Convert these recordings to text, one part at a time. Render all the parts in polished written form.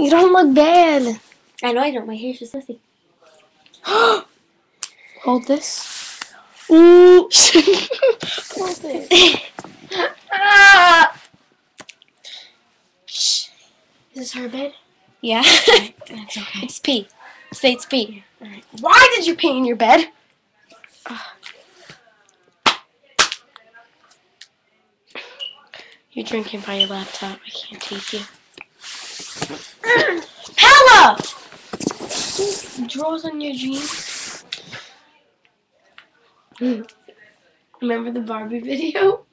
You don't look bad. I know I don't. My hair's just messy. Hold this. Ooh. Hold it. Shh. Is this her bed? Yeah. Right, that's okay. It's pee. Say it's pee. Alright. Why did you pee in your bed? You're drinking by your laptop. I can't take you. Pella! Draws on your jeans. Remember the Barbie video?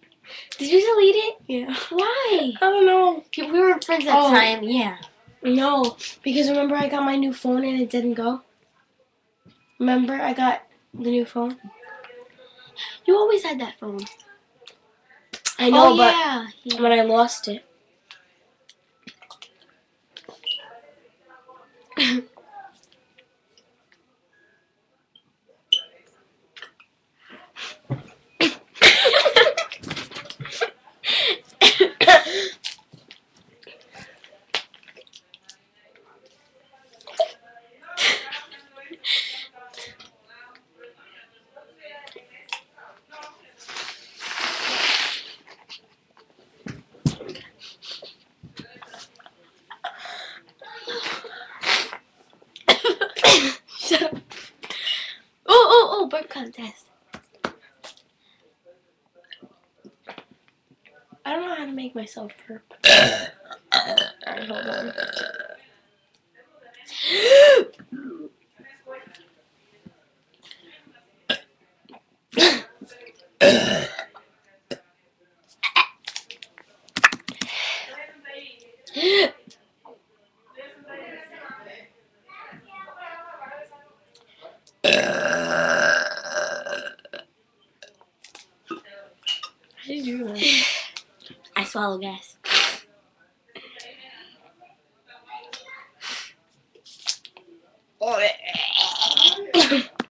Did you delete it? Yeah. Why? I don't know. We weren't friends that time. Yeah. No, because remember I got my new phone and it didn't go? Remember I got the new phone? You always had that phone. I know, yeah. but when I lost it. Shut up. Oh, burp contest. I don't know how to make myself burp. Alright, hold on. How do you do that? I swallow gas. Oh,